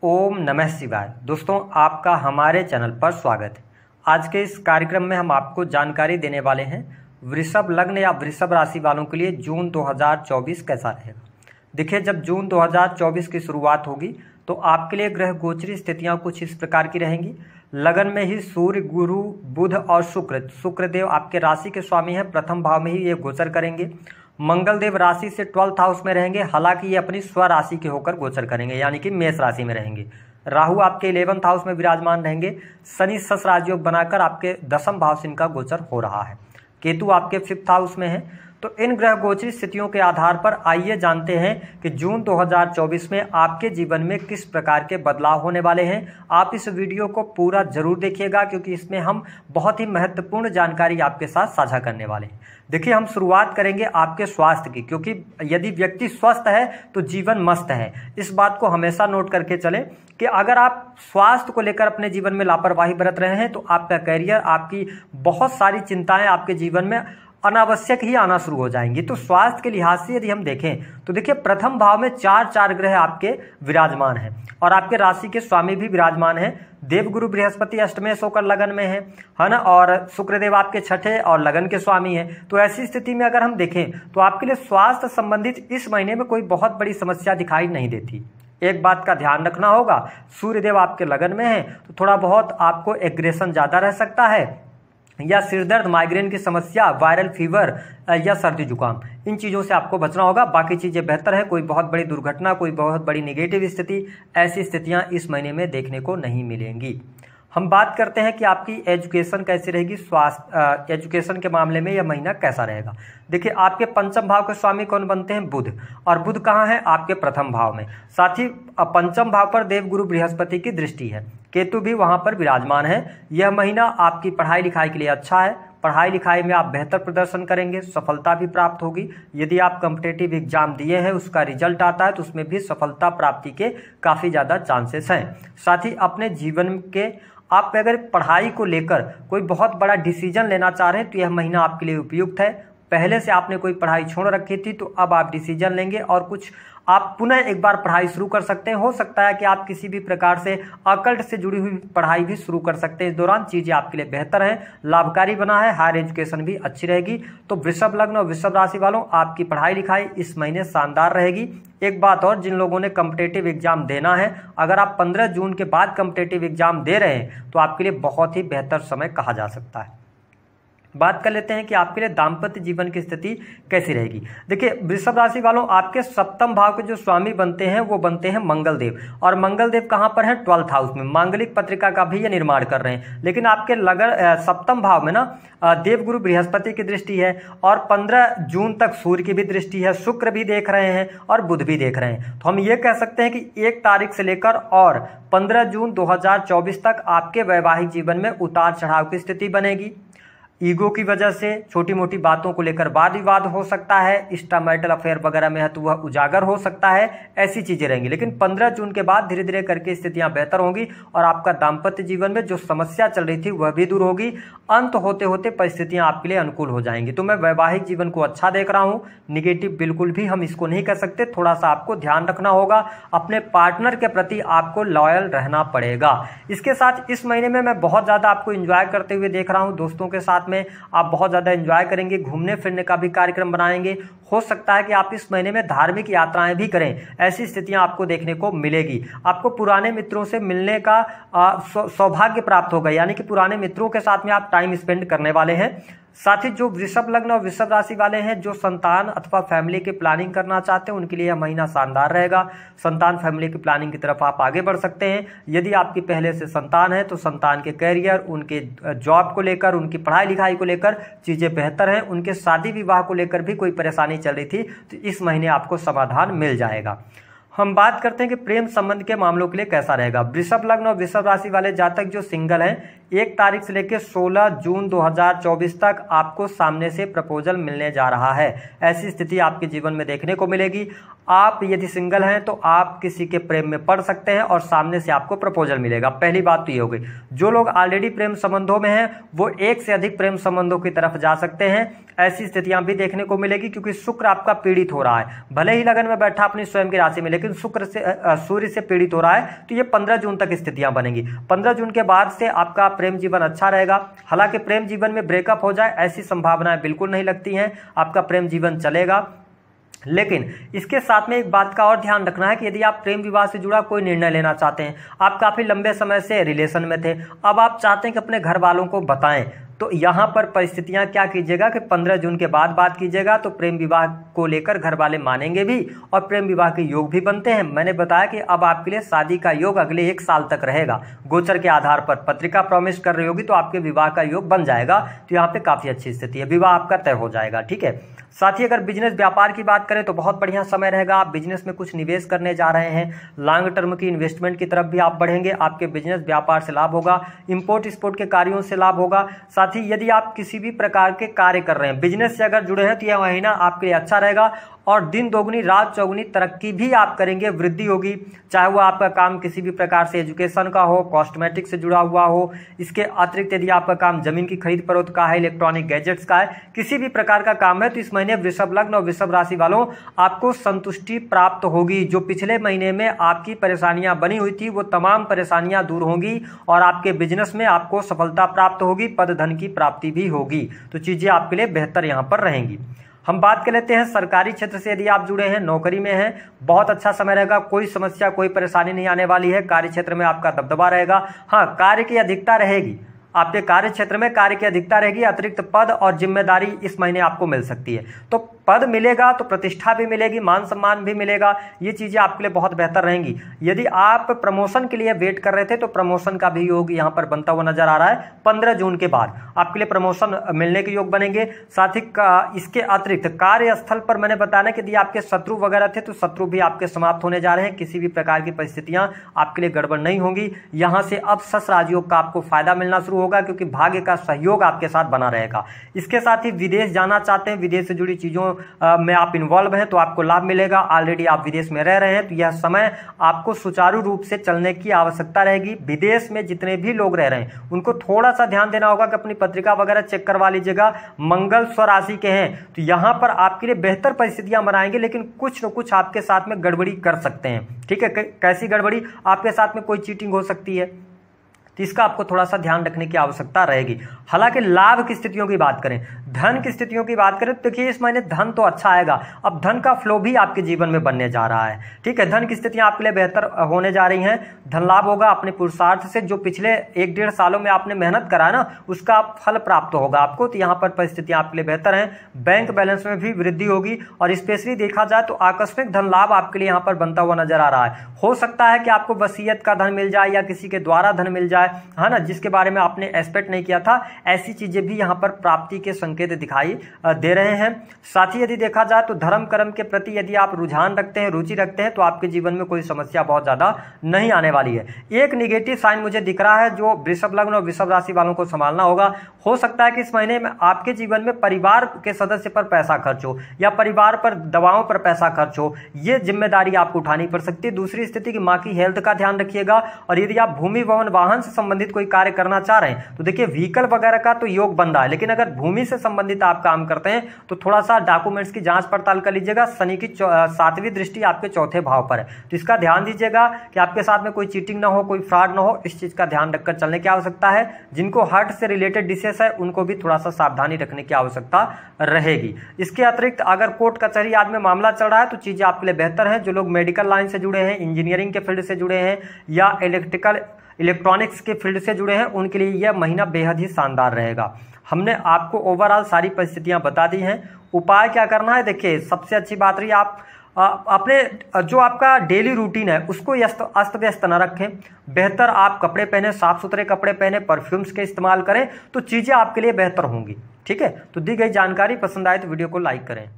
ओम नमः शिवाय। दोस्तों, आपका हमारे चैनल पर स्वागत है। आज के इस कार्यक्रम में हम आपको जानकारी देने वाले हैं वृषभ लग्न या वृषभ राशि वालों के लिए जून 2024 कैसा रहेगा। देखिए, जब जून 2024 की शुरुआत होगी तो आपके लिए ग्रह गोचरी स्थितियां कुछ इस प्रकार की रहेंगी। लगन में ही सूर्य, गुरु, बुध और शुक्रदेव आपके राशि के स्वामी हैं, प्रथम भाव में ही ये गोचर करेंगे। मंगल देव राशि से 12th हाउस में रहेंगे, हालांकि ये अपनी स्व राशि के होकर गोचर करेंगे, यानी कि मेष राशि में रहेंगे। राहु आपके 11th हाउस में विराजमान रहेंगे। शनि सस राजयोग बनाकर आपके 10th भाव से इनका गोचर हो रहा है। केतु आपके 5th हाउस में है। तो इन ग्रह गोचरी स्थितियों के आधार पर आइए जानते हैं कि जून 2024 में आपके जीवन में किस प्रकार के बदलाव होने वाले हैं। आप इस वीडियो को पूरा जरूर देखिएगा, क्योंकि इसमें हम बहुत ही महत्वपूर्ण जानकारी आपके साथ साझा करने वाले हैं। देखिए, हम शुरुआत करेंगे आपके स्वास्थ्य की, क्योंकि यदि व्यक्ति स्वस्थ है तो जीवन मस्त है। इस बात को हमेशा नोट करके चले कि अगर आप स्वास्थ्य को लेकर अपने जीवन में लापरवाही बरत रहे हैं तो आपका करियर, आपकी बहुत सारी चिंताएं आपके जीवन में अनावश्यक ही आना शुरू हो जाएंगी। तो स्वास्थ्य के लिहाज से यदि हम देखें तो देखिए, प्रथम भाव में चार ग्रह आपके विराजमान हैं और आपके राशि के स्वामी भी विराजमान हैं। देवगुरु बृहस्पति अष्टमेश होकर लगन में है ना, और शुक्रदेव आपके छठे और लगन के स्वामी हैं। तो ऐसी स्थिति में अगर हम देखें तो आपके लिए स्वास्थ्य संबंधित इस महीने में कोई बहुत बड़ी समस्या दिखाई नहीं देती। एक बात का ध्यान रखना होगा, सूर्यदेव आपके लगन में है तो थोड़ा बहुत आपको एग्रेशन ज्यादा रह सकता है, या सिरदर्द, माइग्रेन की समस्या, वायरल फीवर या सर्दी जुकाम, इन चीज़ों से आपको बचना होगा। बाकी चीज़ें बेहतर है। कोई बहुत बड़ी दुर्घटना, कोई बहुत बड़ी नेगेटिव स्थिति, ऐसी स्थितियां इस महीने में देखने को नहीं मिलेंगी। हम बात करते हैं कि आपकी एजुकेशन कैसी रहेगी। स्वास्थ्य एजुकेशन के मामले में यह महीना कैसा रहेगा। देखिए, आपके पंचम भाव के स्वामी कौन बनते हैं? बुध। और बुध कहाँ है? आपके प्रथम भाव में। साथ ही पंचम भाव पर देवगुरु बृहस्पति की दृष्टि है, केतु भी वहां पर विराजमान है। यह महीना आपकी पढ़ाई लिखाई के लिए अच्छा है। पढ़ाई लिखाई में आप बेहतर प्रदर्शन करेंगे, सफलता भी प्राप्त होगी। यदि आप कॉम्पिटिटिव एग्जाम दिए हैं, उसका रिजल्ट आता है तो उसमें भी सफलता प्राप्ति के काफ़ी ज़्यादा चांसेस हैं। साथ ही अपने जीवन के आप अगर पढ़ाई को लेकर कोई बहुत बड़ा डिसीजन लेना चाह रहे हैं तो यह महीना आपके लिए उपयुक्त है। पहले से आपने कोई पढ़ाई छोड़ रखी थी तो अब आप डिसीजन लेंगे और कुछ आप पुनः एक बार पढ़ाई शुरू कर सकते हैं। हो सकता है कि आप किसी भी प्रकार से अकल्ट से जुड़ी हुई पढ़ाई भी शुरू कर सकते हैं। इस दौरान चीज़ें आपके लिए बेहतर हैं, लाभकारी बना है। हायर एजुकेशन भी अच्छी रहेगी। तो वृषभ लग्न और वृषभ राशि वालों, आपकी पढ़ाई लिखाई इस महीने शानदार रहेगी। एक बात और, जिन लोगों ने कॉम्पिटिटिव एग्जाम देना है, अगर आप 15 जून के बाद कॉम्पिटिटिव एग्जाम दे रहे हैं तो आपके लिए बहुत ही बेहतर समय कहा जा सकता है। बात कर लेते हैं कि आपके लिए दाम्पत्य जीवन की स्थिति कैसी रहेगी। देखिए, वृषभ राशि वालों, आपके सप्तम भाव के जो स्वामी बनते हैं वो बनते हैं मंगल देव। और मंगल देव कहाँ पर हैं? 12th हाउस में। मांगलिक पत्रिका का भी ये निर्माण कर रहे हैं। लेकिन आपके सप्तम भाव में ना देवगुरु बृहस्पति की दृष्टि है और 15 जून तक सूर्य की भी दृष्टि है, शुक्र भी देख रहे हैं और बुध भी देख रहे हैं। तो हम ये कह सकते हैं कि 1 तारीख से लेकर और 15 जून 2024 तक आपके वैवाहिक जीवन में उतार चढ़ाव की स्थिति बनेगी। ईगो की वजह से छोटी मोटी बातों को लेकर वाद विवाद हो सकता है। एक्स्ट्रामैरिटल अफेयर वगैरह में है तो वह उजागर हो सकता है। ऐसी चीजें रहेंगी। लेकिन 15 जून के बाद धीरे धीरे करके स्थितियां बेहतर होंगी और आपका दाम्पत्य जीवन में जो समस्या चल रही थी वह भी दूर होगी। अंत होते होते परिस्थितियां आपके लिए अनुकूल हो जाएंगी। तो मैं वैवाहिक जीवन को अच्छा देख रहा हूँ। निगेटिव बिल्कुल भी हम इसको नहीं कर सकते। थोड़ा सा आपको ध्यान रखना होगा, अपने पार्टनर के प्रति आपको लॉयल रहना पड़ेगा। इसके साथ इस महीने में मैं बहुत ज्यादा आपको एंजॉय करते हुए देख रहा हूँ। दोस्तों के साथ में आप बहुत ज्यादा एंजॉय करेंगे, घूमने फिरने का भी कार्यक्रम बनाएंगे। हो सकता है कि आप इस महीने में धार्मिक यात्राएं भी करें। ऐसी स्थितियां आपको देखने को मिलेगी। आपको पुराने मित्रों से मिलने का सौभाग्य प्राप्त होगा, यानी कि पुराने मित्रों के साथ में आप टाइम स्पेंड करने वाले हैं। साथ ही जो वृषभ लग्न और वृषभ राशि वाले हैं, जो संतान अथवा फैमिली की प्लानिंग करना चाहते हैं, उनके लिए यह महीना शानदार रहेगा। संतान फैमिली की प्लानिंग की तरफ आप आगे बढ़ सकते हैं। यदि आपकी पहले से संतान है तो संतान के करियर, उनके जॉब को लेकर, उनकी पढ़ाई लिखाई को लेकर चीजें बेहतर हैं। उनके शादी विवाह को लेकर भी कोई परेशानी चल रही थी तो इस महीने आपको समाधान मिल जाएगा। हम बात करते हैं कि प्रेम संबंध के मामलों के लिए कैसा रहेगा। वृषभ लग्न और वृषभ राशि वाले जातक जो सिंगल हैं, 1 तारीख से लेकर 16 जून 2024 तक आपको सामने से प्रपोजल मिलने जा रहा है। ऐसी स्थिति आपके जीवन में देखने को मिलेगी। आप यदि सिंगल हैं तो आप किसी के प्रेम में पड़ सकते हैं और सामने से आपको प्रपोजल मिलेगा। पहली बात तो ये हो गई। जो लोग ऑलरेडी प्रेम संबंधों में हैं वो 1 से अधिक प्रेम संबंधों की तरफ जा सकते हैं। ऐसी स्थितियां भी देखने को मिलेगी, क्योंकि शुक्र आपका पीड़ित हो रहा है। भले ही लगन में बैठा अपनी स्वयं की राशि में, लेकिन लेकिन सूर्य से पीड़ित हो रहा है, तो ये 15 जून तक स्थितियां बनेंगी। 15 जून के बाद से आपका प्रेम जीवन अच्छा रहेगा। हालांकि प्रेम जीवन में ब्रेकअप हो जाए ऐसी संभावनाएं बिल्कुल नहीं लगती हैं, आपका प्रेम जीवन चलेगा। लेकिन इसके साथ में एक बात का और ध्यान रखना है कि यदि आप प्रेम विवाह से जुड़ा कोई निर्णय लेना चाहते हैं, आप काफी लंबे समय से रिलेशन में थे, अब आप चाहते हैं कि अपने घर वालों को बताएं, तो यहाँ पर परिस्थितियां क्या कीजिएगा कि 15 जून के बाद बात कीजिएगा, तो प्रेम विवाह को लेकर घर वाले मानेंगे भी और प्रेम विवाह के योग भी बनते हैं। मैंने बताया कि अब आपके लिए शादी का योग अगले 1 साल तक रहेगा। गोचर के आधार पर पत्रिका प्रॉमिस कर रही होगी तो आपके विवाह का योग बन जाएगा, तो यहाँ पे काफी अच्छी स्थिति है, विवाह आपका तय हो जाएगा। ठीक है, साथ ही अगर बिजनेस व्यापार की बात करें तो बहुत बढ़िया समय रहेगा। आप बिजनेस में कुछ निवेश करने जा रहे हैं, लॉन्ग टर्म की इन्वेस्टमेंट की तरफ भी आप बढ़ेंगे, आपके बिजनेस व्यापार से लाभ होगा, इंपोर्ट एक्सपोर्ट के कार्यों से लाभ होगा। साथ ही यदि आप किसी भी प्रकार के कार्य कर रहे हैं, बिजनेस से अगर जुड़े हैं, तो यह महीना आपके लिए अच्छा रहेगा और दिन दोगुनी रात चौगुनी तरक्की भी आप करेंगे, वृद्धि होगी। चाहे वो आपका काम किसी भी प्रकार से एजुकेशन का हो, कॉस्मेटिक से जुड़ा हुआ हो, इसके अतिरिक्त यदि आपका काम जमीन की खरीद फरोख्त का है, इलेक्ट्रॉनिक गैजेट्स का है, किसी भी प्रकार का काम है, तो इस महीने वृषभ लग्न और वृषभ राशि वालों आपको संतुष्टि प्राप्त होगी। जो पिछले महीने में आपकी परेशानियां बनी हुई थी वो तमाम परेशानियां दूर होंगी और आपके बिजनेस में आपको सफलता प्राप्त होगी, पद धन की प्राप्ति भी होगी, तो चीजें आपके लिए बेहतर यहां पर रहेंगी। हम बात कर लेते हैं सरकारी क्षेत्र से, यदि आप जुड़े हैं, नौकरी में हैं, बहुत अच्छा समय रहेगा, कोई समस्या कोई परेशानी नहीं आने वाली है। कार्य क्षेत्र में आपका दबदबा रहेगा, हाँ कार्य की अधिकता रहेगी, आपके कार्य क्षेत्र में कार्य की अधिकता रहेगी, अतिरिक्त पद और जिम्मेदारी इस महीने आपको मिल सकती है। तो पद मिलेगा तो प्रतिष्ठा भी मिलेगी, मान सम्मान भी मिलेगा, ये चीजें आपके लिए बहुत बेहतर रहेंगी। यदि आप प्रमोशन के लिए वेट कर रहे थे तो प्रमोशन का भी योग यहाँ पर बनता हुआ नजर आ रहा है। 15 जून के बाद आपके लिए प्रमोशन मिलने के योग बनेंगे। साथ ही इसके अतिरिक्त कार्यस्थल पर मैंने बताया कि यदि आपके शत्रु वगैरह थे तो शत्रु भी आपके समाप्त होने जा रहे हैं, किसी भी प्रकार की परिस्थितियां आपके लिए गड़बड़ नहीं होंगी। यहाँ से अब सस राजयोग का आपको फायदा मिलना शुरू होगा क्योंकि भाग्य का सहयोग आपके साथ बना रहेगा। इसके साथ ही विदेश जाना चाहते हैं, विदेश से जुड़ी चीजों में आप इन्वॉल्व हैं तो आपको लाभ मिलेगा। ऑलरेडी आप विदेश में रह रहे हैं तो यह समय आपको सुचारू रूप से चलने की आवश्यकता रहेगी। विदेश में जितने भी लोग रह रहे हैं उनको थोड़ा सा ध्यान देना होगा कि अपनी पत्रिका वगैरह चेक करवा लीजिएगा। मंगल स्वराशि के हैं तो यहां पर आपके लिए बेहतर परिस्थितियां बनाएंगे, लेकिन कुछ न कुछ आपके साथ में गड़बड़ी कर सकते हैं। ठीक है, कैसी गड़बड़ी? आपके साथ में कोई चीटिंग हो सकती है, तो इसका आपको थोड़ा सा ध्यान रखने की आवश्यकता रहेगी। हालांकि लाभ की स्थितियों की बात करें, धन की स्थितियों की बात करें तो देखिए इस महीने धन तो अच्छा आएगा। अब धन का फ्लो भी आपके जीवन में बनने जा रहा है। ठीक है, धन की स्थितियां आपके लिए बेहतर होने जा रही हैं। धन लाभ होगा अपने पुरुषार्थ से, जो पिछले 1-1.5 सालों में आपने मेहनत करा ना उसका फल प्राप्त होगा आपको, तो यहाँ पर परिस्थितियां आपके लिए बेहतर हैं। बैंक बैलेंस में भी वृद्धि होगी और स्पेशली देखा जाए तो आकस्मिक धन लाभ आपके लिए यहाँ पर बनता हुआ नजर आ रहा है। हो सकता है कि आपको वसीयत का धन मिल जाए या किसी के द्वारा धन मिल जाए, है ना, जिसके बारे में आपने एक्सपेक्ट नहीं किया था। ऐसी चीजें भी यहाँ पर प्राप्ति के संकेत दिखाई दे रहे हैं। साथ ही यदि देखा जाए तो धर्म कर्म के प्रति यदि आप रुझान रखते हैं, रुचि रखते हैं, तो आपके जीवन में कोई समस्या बहुत ज्यादा नहीं आने वाली है। एक निगेटिव साइन मुझे दिख रहा है जो वृषभ लग्न और वृषभ राशि वालों को संभालना होगा। हो सकता है कि इस महीने में आपके जीवन में परिवार के सदस्य पर पैसा खर्च हो या परिवार पर दवाओं पर पैसा खर्च हो, ये जिम्मेदारी आपको उठानी पड़ सकती है। दूसरी स्थिति की माँ की हेल्थ का ध्यान रखिएगा। और यदि आप भूमि भवन वाहन से संबंधित कोई कार्य करना चाह रहे हैं तो देखिए व्हीकल वगैरह का तो योग बन रहा है, लेकिन अगर भूमि से संबंधित आप काम करते हैं तो थोड़ा सा डॉक्यूमेंट्स की जांच पड़ताल कर लीजिएगा। शनि की 7वीं दृष्टि आपके 4थे भाव पर है, तो इसका ध्यान दीजिएगा कि आपके साथ में कोई चीटिंग ना हो, कोई फ्रॉड ना हो। इस चीज का ध्यान रखकर चलने की आवश्यकता है। जिनको हार्ट से रिलेटेड डिसीज है उनको भी थोड़ा सा सावधानी रखने की आवश्यकता रहेगी। इसके अतिरिक्त अगर कोर्ट कचहरी आदि में मामला चल रहा है तो चीजें आपके लिए बेहतर है। जो लोग मेडिकल लाइन से जुड़े हैं, इंजीनियरिंग के फील्ड से जुड़े हैं या इलेक्ट्रॉनिक्स के फील्ड से जुड़े हैं, उनके लिए यह महीना बेहद ही शानदार रहेगा। हमने आपको ओवरऑल सारी परिस्थितियां बता दी हैं। उपाय क्या करना है, देखिए सबसे अच्छी बात रही आप अपने जो आपका डेली रूटीन है उसको अस्त व्यस्त न रखें। बेहतर आप कपड़े पहने, साफ सुथरे कपड़े पहने, परफ्यूम्स के इस्तेमाल करें, तो चीज़ें आपके लिए बेहतर होंगी। ठीक है, तो दी गई जानकारी पसंद आए तो वीडियो को लाइक करें।